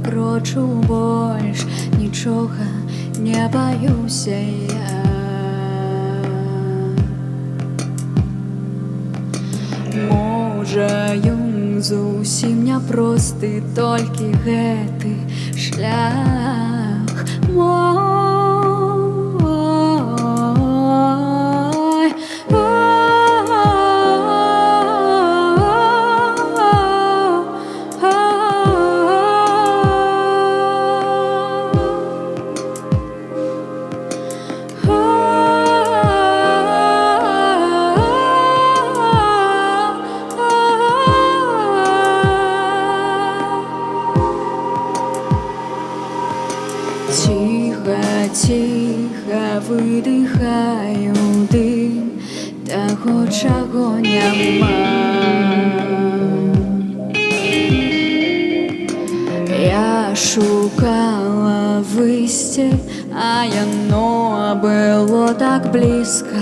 крочу больш, нічога не баюся я. Можа, ён зусім няпросты, толькі гэты шлях мой. Ціха видихаю дим того, чого нема. Я шукала висті, а яно було так близько.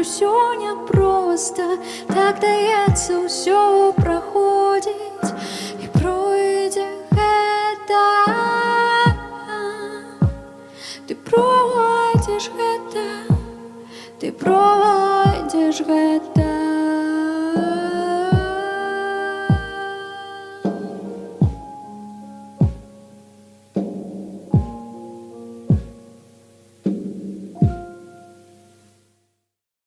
Все непросто, так дається все проходить і пройде гэта. Ти пройдеш гэта, ти пройдеш гэта.